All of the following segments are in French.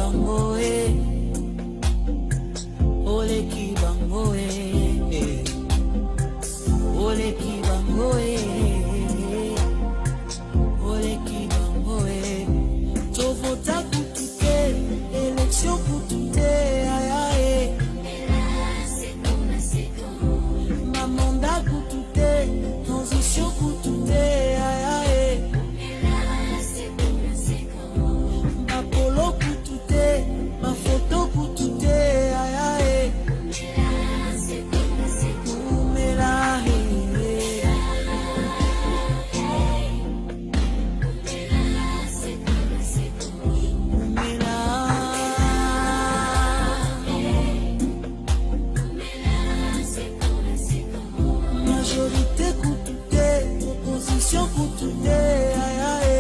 bango oleki bango oleki bango oleki bango tovota kutuke élection kutute ayae mamanda kutute transition kutute ayae mapolo kutute mafoto kutute ayae umela majorité kutute opposition kutute ayae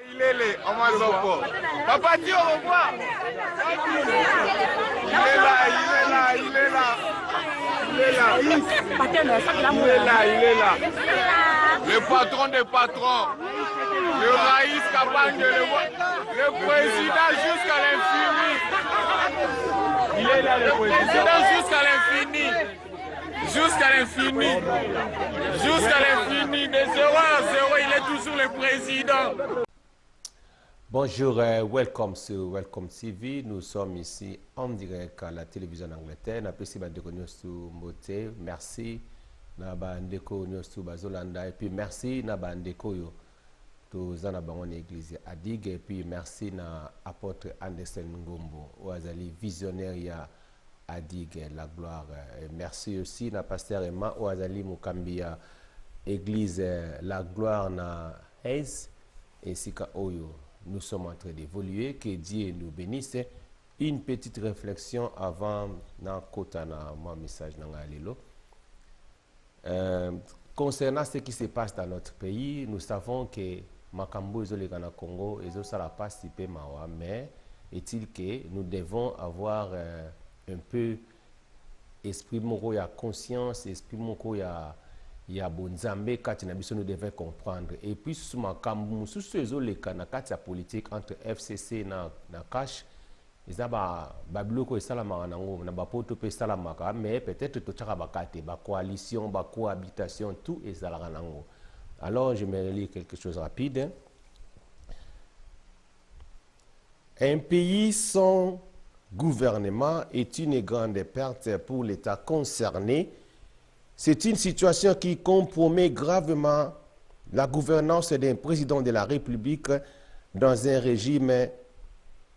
Il est là, on va le voir. Papa Dieu, au revoir. Il est là, il est là, il est là. Il est là. Il est là, il est là. Le patron des patrons. Le Raïs Kabang, le président jusqu'à l'infini. Il est là, le président jusqu'à l'infini. Jusqu'à l'infini. Jusqu'à l'infini. De 0 à 0, il est toujours le président. Bonjour, welcome sur Welcome TV. Nous sommes ici en direct à la télévision d'Angleterre. Nous avons sur Moté. Merci. Nous avons sur Bazolanda. Et puis merci. Nous avons tous en église Adig. Et puis merci à apôtre Anderson Ngombo. Oazali visionnaire Adig, la gloire. Et merci aussi à pasteur Emma Oazali Mukambia, église la gloire na Hayes et Sika Oyo. Nous sommes en train d'évoluer, que Dieu nous bénisse. Une petite réflexion avant d'encontrer mon message dans Alilo. Concernant ce qui se passe dans notre pays, nous savons que Makambo et Ghana Congo, ils ont participé, mais est-il que nous devons avoir un peu esprit moko ya conscience, esprit moko ya bonzambe kati na biso nous devons comprendre. Et puis sous makambu sous ce les kana kati ya politique entre FCC na cash eza ba biloko esalamaka nango na bapoto pe esalamaka mais peut-être tochaka bakate ba coalition ba cohabitation tout ezalaka nango. Alors je vais lire quelque chose rapide. Un pays sans gouvernement est une grande perte pour l'État concerné. C'est une situation qui compromet gravement la gouvernance d'un président de la République dans un régime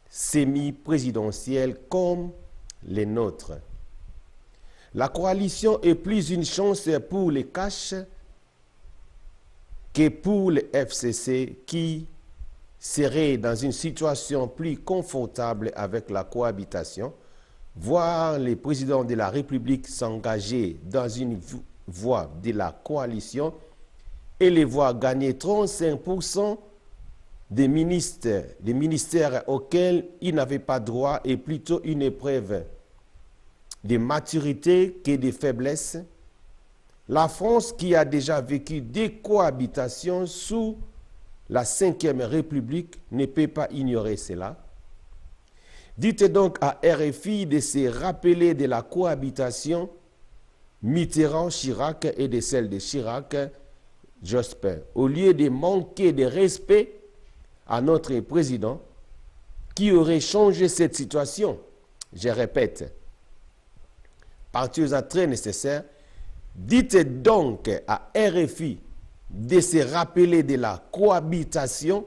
semi-présidentiel comme les nôtres. La coalition est plus une chance pour les cash que pour le FCC qui serait dans une situation plus confortable avec la cohabitation. Voir le président de la République s'engager dans une voie de la coalition et les voir gagner 35% des ministères auxquels il n'avait pas droit est plutôt une épreuve de maturité que de faiblesse. La France, qui a déjà vécu des cohabitations sous la Ve République, ne peut pas ignorer cela. Dites donc à RFI de se rappeler de la cohabitation Mitterrand-Chirac et de celle de Chirac-Jospin. Au lieu de manquer de respect à notre président, qui aurait changé cette situation, je répète, partir très nécessaire, dites donc à RFI de se rappeler de la cohabitation,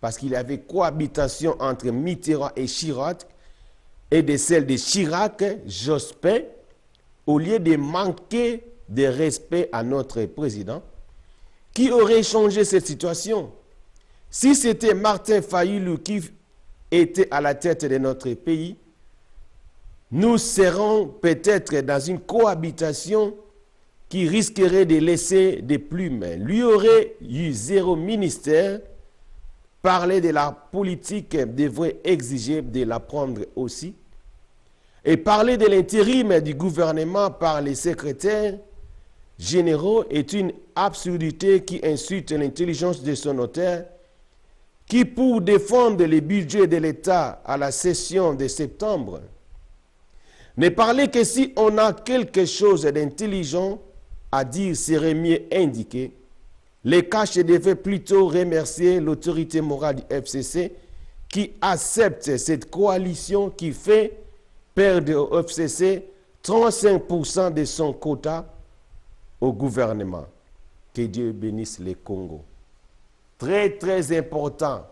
parce qu'il y avait cohabitation entre Mitterrand et Chirac, et de celle de Chirac-Jospin, au lieu de manquer de respect à notre président, qui aurait changé cette situation. Si c'était Martin Fayulu qui était à la tête de notre pays, nous serons peut-être dans une cohabitation qui risquerait de laisser des plumes. Lui aurait eu 0 ministère. Parler de la politique devrait exiger de la prendre aussi. Et parler de l'intérim du gouvernement par les secrétaires généraux est une absurdité qui insulte l'intelligence de son auteur, qui pour défendre les budgets de l'État à la session de septembre, ne parlait que si on a quelque chose d'intelligent à dire serait mieux indiqué. Les caches devaient plutôt remercier l'autorité morale du FCC qui accepte cette coalition qui fait perdre au FCC 35% de son quota au gouvernement. Que Dieu bénisse le Congo. Très, très important.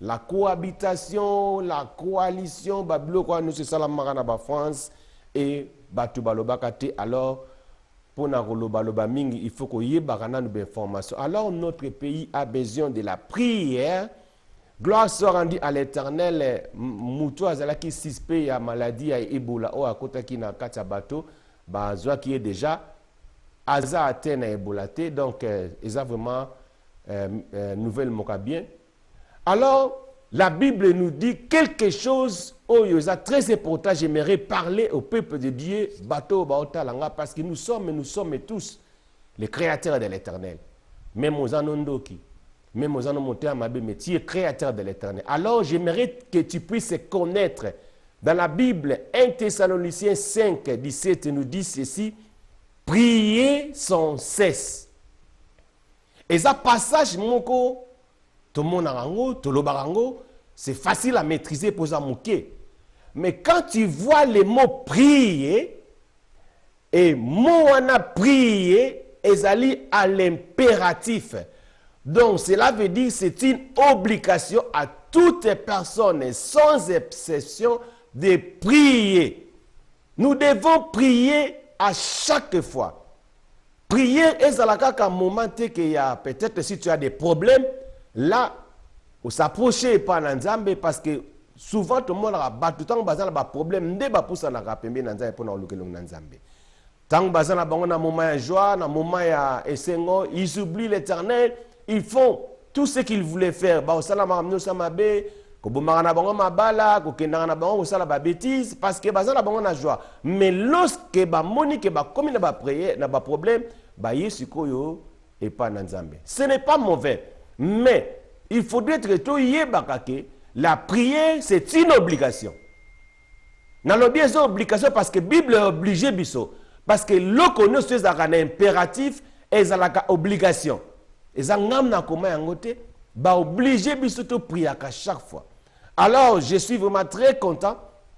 La cohabitation, la coalition, nous c'est ça la marana France et Batu Balobakate. Alors, pour il faut qu'il y ait des informations. Alors, notre pays a besoin de la prière. Gloire soit rendue à l'Éternel. Moutou azalaki suspect ya maladie ya Ebola o akota ki na kati bateau bazwa qui est déjà aza atteint na Ebola te. Donc ils ont vraiment nouvelle moka bien. Alors la Bible nous dit quelque chose très important. J'aimerais parler au peuple de Dieu bateau baotalanga parce que nous sommes tous les créateurs de l'Éternel. Même aux anondoki. Même aux anomotés mais tu es créateur de l'Éternel. Alors j'aimerais que tu puisses connaître dans la Bible 1 Thessaloniciens 5, 17 nous dit ceci: priez sans cesse. Et ça passage moko tout le monde c'est facile à maîtriser pour ça mouké. Mais quand tu vois les mots prier et mot on a prié, ils allient à l'impératif. Donc, cela veut dire que c'est une obligation à toute personne, sans exception, de prier. Nous devons prier à chaque fois. Prier est un moment qu'il y a peut-être si tu as des problèmes, là, on s'approche pas d'Anzambe parce que souvent tout le monde a battu tant que des problèmes, ne pas pousser na rapembe Nanzambe pour nous le Nanzambe. Tant que na bango na moment de joie, na moment de esengo, ils oublient l'Éternel. Ils font tout ce qu'ils voulaient faire. Parce que mais lorsque problème, ce n'est pas mauvais. Mais il faudrait que la prière, c'est une obligation. Dans l'obligation, c'est une obligation parce que la Bible est obligée. Parce que l'on c'est un impératif et une obligation. Et ça n'a obligé de prier à chaque fois. Alors, je suis vraiment très content.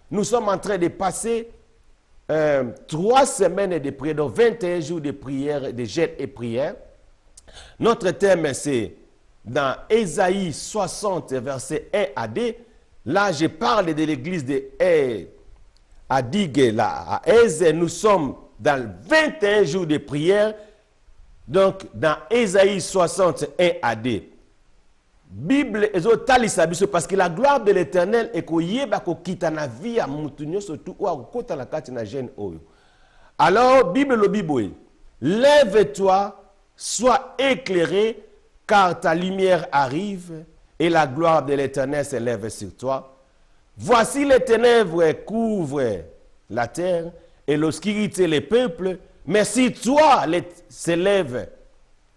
Nous sommes en train de passer 3 semaines de prière, donc 21 jours de prière, de jeûne et prière. Notre thème, c'est dans Ésaïe 60, versets 1 à 2. Là, je parle de l'église de Adigue, là, à Aise. Nous sommes dans 21 jours de prière. Donc, dans Ésaïe 61 à 2, Bible est parce que la gloire de l'Éternel est qu'il na vie à Moutounio, surtout ou à côté la carte na gêne. Alors, Bible le Bible, lève-toi, sois éclairé, car ta lumière arrive et la gloire de l'Éternel s'élève sur toi. Voici les ténèbres couvrent la terre et l'obscurité les peuples. Mais si toi s'élève,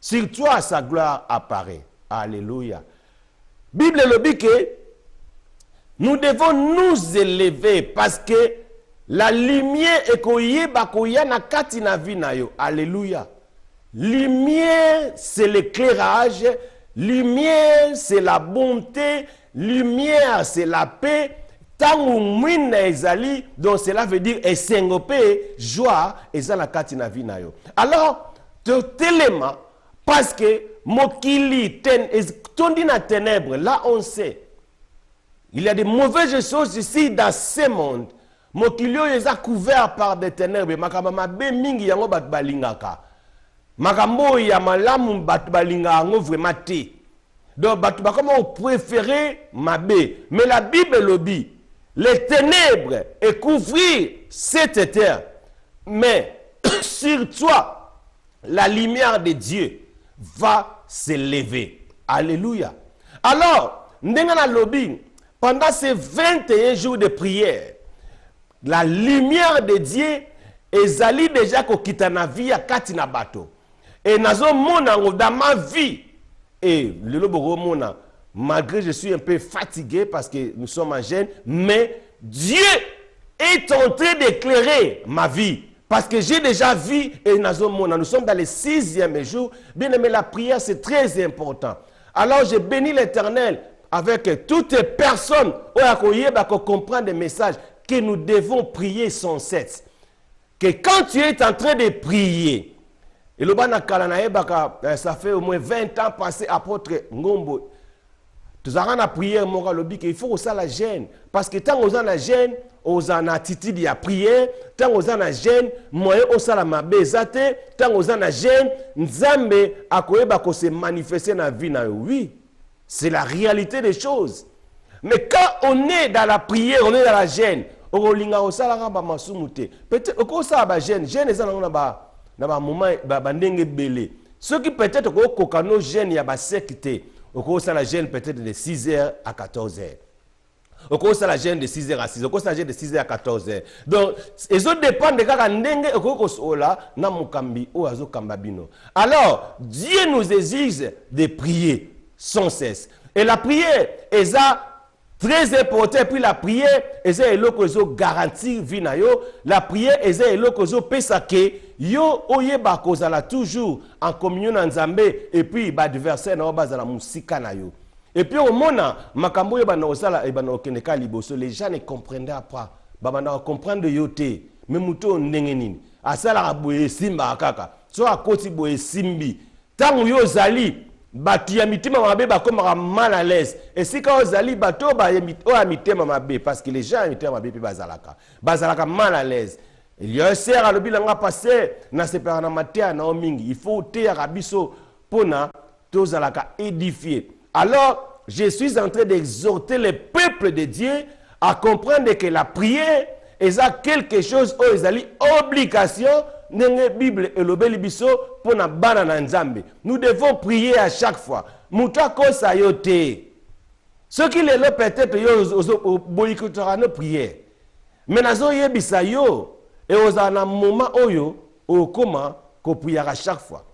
sur toi sa gloire apparaît. Alléluia. Bible le dit que nous devons nous élever parce que la lumière est koyeba na kati na vi na yo. Alléluia. Lumière c'est l'éclairage, lumière c'est la bonté, lumière c'est la paix. Donc cela veut dire esengopé, joie, et ça la katina vinayo. Alors, tellement, parce que mokili tondi na ténèbres, là on sait, il y a des mauvaises choses ici dans ce monde. Mokilio est couvert par des ténèbres. Makama be mingi yango bat balingaka. Makambo ya malamu bat balinga yango vraiment te. Donc, comment on préférait Mabé. Mais la Bible lobby, les ténèbres et couvrir cette terre. Mais sur toi, la lumière de Dieu va se lever. Alléluia. Alors, Ndengana lobby, pendant ces 21 jours de prière, la lumière de Dieu ezali déjà kokita na vie ya kati na bato. Et nazo mona dans ma vie. Et le lobo mona, malgré je suis un peu fatigué parce que nous sommes en jeûne, mais Dieu est en train d'éclairer ma vie. Parce que j'ai déjà vu, et nous sommes dans le 6e jour. Bien aimé, la prière, c'est très important. Alors, je bénis l'Éternel avec toutes les personnes qui comprennent des messages que nous devons prier sans cesse. Que quand tu es en train de prier, et le ça fait au moins 20 ans passé apôtre Ngombo. Tout à l'heure, prié, il faut aussi la gêne. Parce que tant qu'on a la gêne, on a une attitude de prière, tant qu'on a la gêne, moyen aussi la mabezate, tant qu'on a la gêne, Nzambe a se manifester dans la vie. Oui, c'est la réalité des choses. Mais quand on est dans la prière, on est dans la gêne, on est dans la gêne. Peut-être qu'on a la gêne, gêne est dans un moment, ceux qui peut-être qu'on a la gêne, il y a la sécurité. Au cours de la gêne peut-être de 6h à 14h. Au cours de la gêne de 6h à 6h. Au cours de la gêne de 6h à 14h. Donc, les autres dépendent de quand ndenge au cours de la na mukambi ou azo kambabino. Alors, Dieu nous exige de prier sans cesse. Et la prière est très importante. Puis la prière est garantir vie na yo. La prière est yo oyeba kozala toujours en communion na Nzambe et puis ba adversaire na bazala musika na yo. Et puis au mona makambo yo bana osala e bana okeneka liboso, les gens ne comprendraient pas. Ba bana comprendre yo te. Mais muto ndenge nini. Asala boye simba kaka. So akoti boye simbi. Tangu yo zali batu ya mitima mabe bakoma mal à l'aise. Et si ka ozali bato ba ya mitima mabe parce que les gens ya mitima mabe bazalaka mal à l'aise. Il y a un serre à l'obilanga passé, na separa na matea na omingi. Il faut te rabiso pona tozalaka édifier. Alors, je suis en train d'exhorter le peuple de Dieu à comprendre que la prière est quelque chose où ils ont obligation nenge Bible et l'obeli biso pona bana na Nzambe. Nous devons prier à chaque fois. Muta kosa yote. Ce qui les peut-être yo boycotera nos prières. Mais nazo yebisa yo. Et aux un moment oyo, au comment qu'on prie à chaque fois.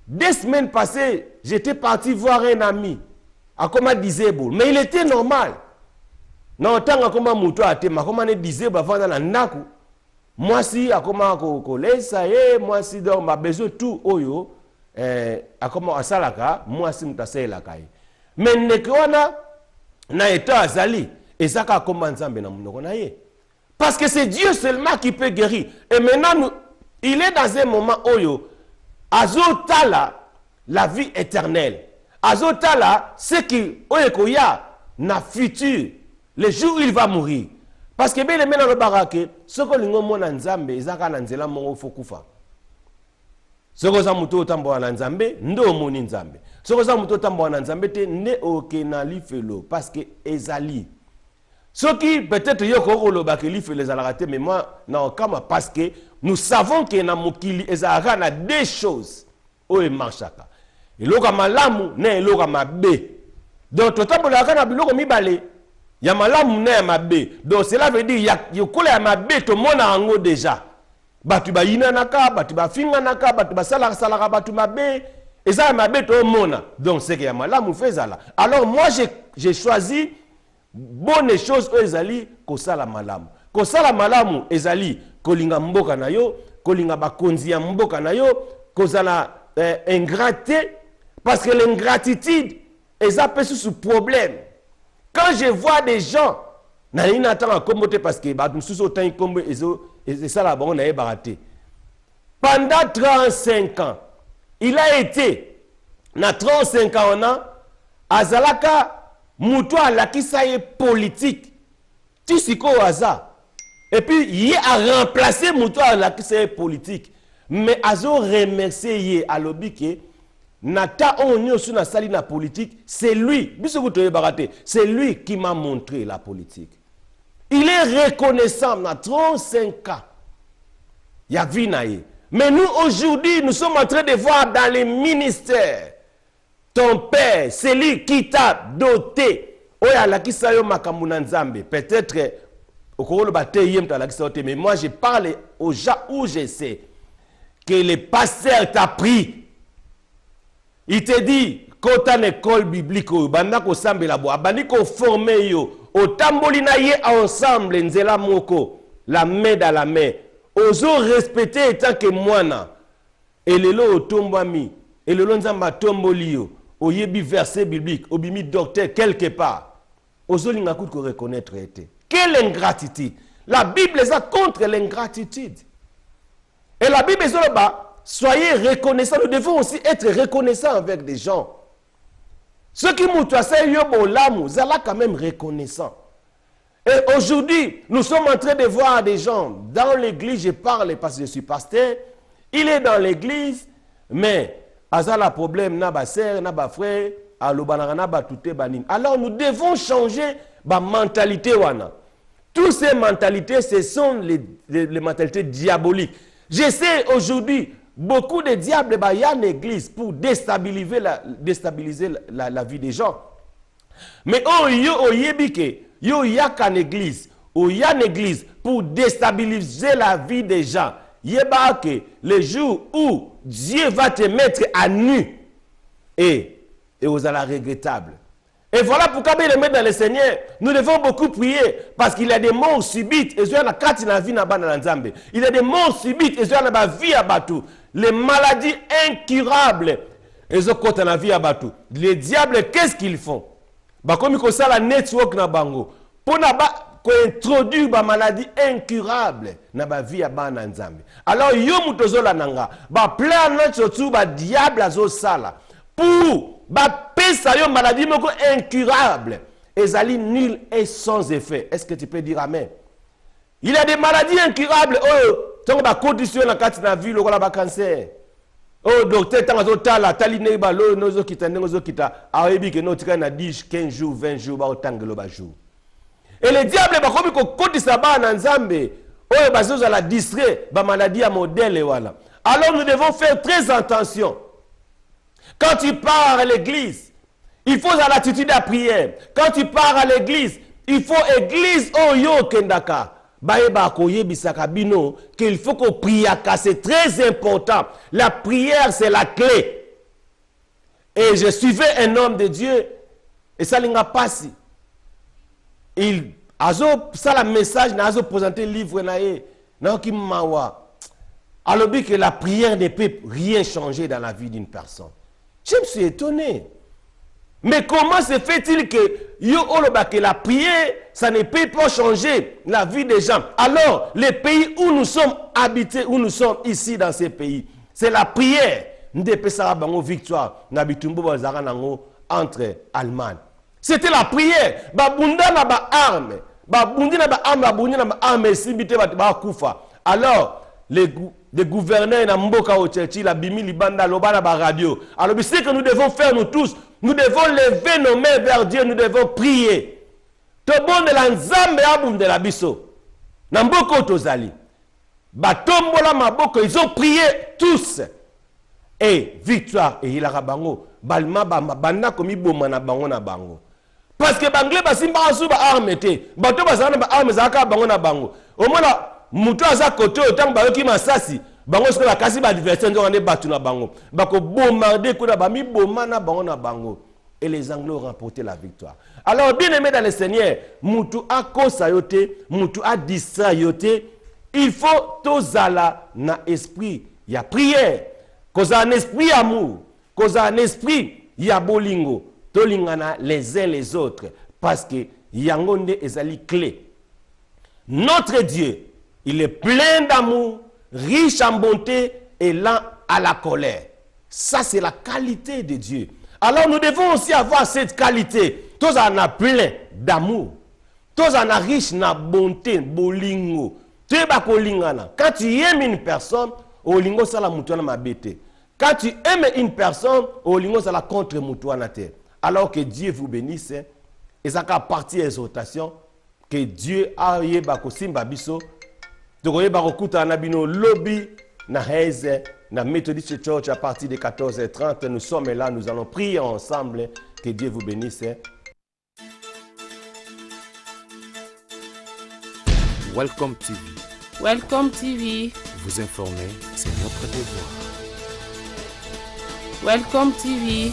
2 semaines passées, j'étais parti voir un ami à comment disable, mais il était normal. Non, tant que comment mouto a été, ma comment est disable avant dans la naku. Moi si à comment qu'on laisse ça y moi si donc ma besoin tout oyo à comment à salaka, moi si m'tassé la kai. Mais ne kwana na état azali et ça ka comment Nzambe na munoko na ye. Parce que c'est Dieu seulement qui peut guérir. Et maintenant, il est dans un moment où Azotala, la vie éternelle. Azotala, ce qui oyekoya na futur, le jour où il va mourir. Parce que bien maintenant le barake, ce que nous avons en Nzambe, ezaka na nzela mongo fokufa. Ce que nous avons tambo en Nzambe, ndo moni Nzambe. Ce que nous avons tambo en Nzambe te ne okenali felo parce que ezali. Ce qui peut-être yoko le bakeli fait les alaraté, mais moi non comme parce que nous savons que na mokili ezara na deux choses o e marchaka. Eloka malamu na eloka mabe. Donc totambo la kana biloko mibale. Ya malamu na ya mabe. Donc cela veut dire ya yokola ya mabe to mona ango déjà. Batu ba yina naka, batu ba finga naka, batu ba sala batu mabe. Eza mabe to mona. Donc c'est que ya malamu fezala. Alors moi j'ai choisi bonne chose ezali kosala malamu. Kosala malamu ezali kolinga mboka na yo, kolinga bakonzi ya mboka na yo, kozala ingraté parce que l'ingratitude est sous problème. Quand je vois des gens na ina tanga kombote parce que ba mususu otangi kombo et ça la bon na baraté. Pendant 35 ans, il a été na 35 ans on a azalaka Moutou a la politique. Tu sais quoi hasard. Et puis, il a remplacé Moutou a la politique. Mais Azo remercié à l'obike Nata onyo sous na sali na politique, c'est lui. C'est lui qui m'a montré la politique. Il est reconnaissant dans 35 ans. Yavinaye. Mais nous, aujourd'hui, nous sommes en train de voir dans les ministères. Ton père, c'est lui qui t'a doté. Peut-être, mais moi, je parle aux gens où je sais que le pasteur t'a pris. Il te dit, quand tu as une école biblique, tu as formé, ensemble, nzela moko, la main dans la main. Ozo respecter étant que moi, et le lo tombami, et le lo nzamba tombolio, oyebi verset biblique, obimi docteur quelque part. Ozo lingakout ko reconnaître été. Quelle ingratitude! La Bible est contre l'ingratitude. Et la Bible est là-bas. Soyez reconnaissants. Nous devons aussi être reconnaissants avec des gens. Ceux qui m'ont traversé, ils sont quand même reconnaissants. Et aujourd'hui, nous sommes en train de voir des gens dans l'église. Je parle parce que je suis pasteur. Il est dans l'église, mais azala problème na ba sœur, na ba frère, alobanana ba touté banin. Alors nous devons changer la mentalité wana. Toutes ces mentalités, ce sont les mentalités diaboliques. Je sais aujourd'hui, beaucoup de diables y a une église pour déstabiliser la vie des gens. Mais yo y a qu'une église, y a une église pour déstabiliser la vie des gens. Yeba que le jour où Dieu va te mettre à nu et vous allez regrettable. Et voilà pourquoi les mettre dans le Seigneur. Nous devons beaucoup prier parce qu'il y a des morts subites. Il y a des morts subites. Il y a des vie à bateau. Les maladies incurables. Ils ont la vie à bateau. Les diables, qu'est-ce qu'ils font? Comme ils ont la network na bango. Pour introduire des maladies incurables na ba vie à bananzambe. Alors yo mutozola nanga. Ba plan notre ba diable azo sala. Pour ba pesa yo maladie moko incurable. Ezali nul et sans effet. Est-ce que tu peux dire amen? Il y a des maladies incurables. Oh, tant ba condition na kati na vie lokola ba cancer. Oh docteur tant azotala tali ne ba lo nozo kita ngozo kita. Ayebi ke no tika na 10 15 jours 20 jours ba otangelo ba jour. Et les diables ba komi ko kodisa ba na nzambe. Oh bazo za la distrait ba maladie à modèle wala. Alors nous devons faire très attention. Quand tu pars à l'église, il faut à l'attitude à prière. Quand tu pars à l'église, il faut église oyo kendaka. Baeba koye bisaka bino qu'il faut qu'on prie, c'est très important. La prière c'est la clé. Et je suivais un homme de Dieu et ça l'inga passé. Il azo ça la message na azo présenter livre nae na ki mawa. Alors que la prière ne peut rien changer dans la vie d'une personne. Je me suis étonné. Mais comment se fait-il que la prière, ça ne peut pas changer la vie des gens? Alors, les pays où nous sommes habités, où nous sommes ici dans ces pays, c'est la prière. Nous devons victoire entre Allemagne. C'était la prière. Alors, les gouverneurs na mboka au Tchétchi, la bimi libanda lobana ba radio. Alors c'est que nous devons faire nous tous, nous devons lever nos mains vers Dieu, nous devons prier. To bon de la nzambe abum de la biso. Na mboko tozali. Ba tombola maboko, ils ont prié tous. Et victoire et il a bango, balma banda komi boma na bango na bango. Parce que banglé basimba asu ba armete, bato bazana ba arme zaka bango na bango. Au moins là mutu aza kote otango bayoki masasi bango sokola kasi ba diversion nzo ngane batu na bango bako bombarder kuna ba mi bomana bango na bango et les Anglais ont remporté la victoire. Alors bien aimé dans le Seigneur, mutu a kosa yote, mutu a distrait yote, il faut tozala na esprit ya prière, koza un esprit amour, koza un esprit ya bolingo, tolingana les uns les autres parce que yangonde ezali clé. Notre Dieu, il est plein d'amour, riche en bonté et lent à la colère. Ça, c'est la qualité de Dieu. Alors, nous devons aussi avoir cette qualité. Tous en a plein d'amour. Tous en a riche en bonté, bolingo. Quand tu aimes une personne, olingo sala mutana mabete. Quand tu aimes une personne, au lingo ça la contre mutuanate. Alors que Dieu vous bénisse et ça fait partie exhortation que Dieu a yeba ko simba biso. Donc yeba ko kuta na bino lobby na Heze na Methodist Church à partir de 14h30. Nous sommes là, nous allons prier ensemble. Que Dieu vous bénisse. Welcome TV. Welcome TV. Vous informer, c'est notre devoir. Welcome TV.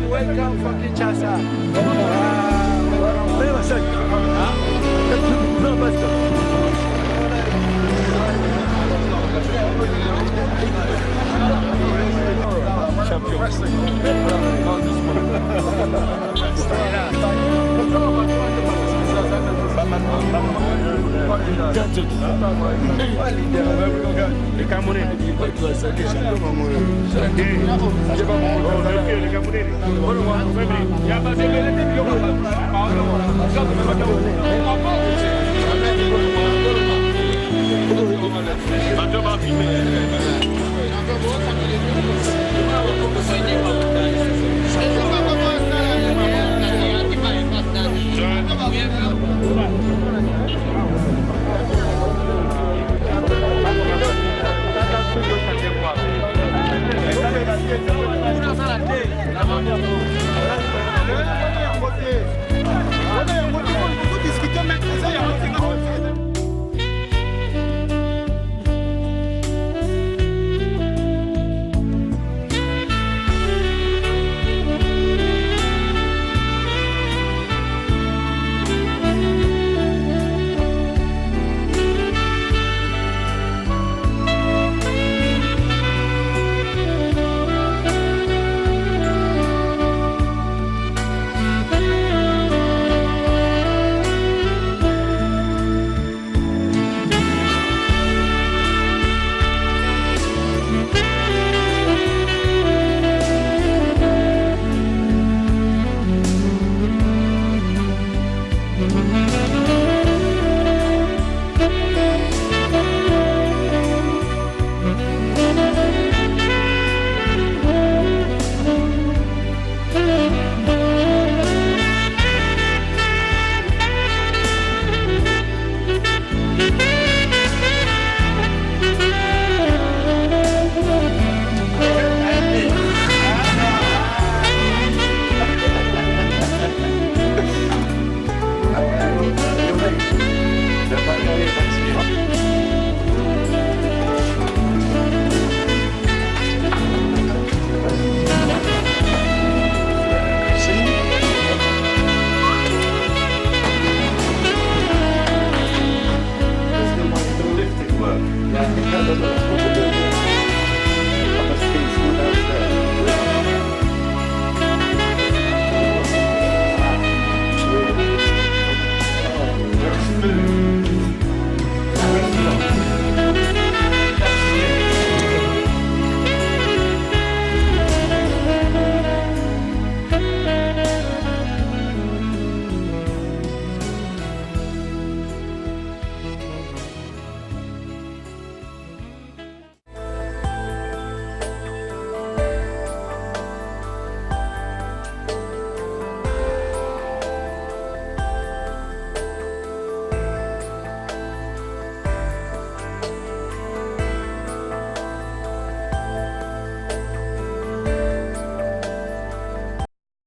Welcome for Kinshasa. Welcome.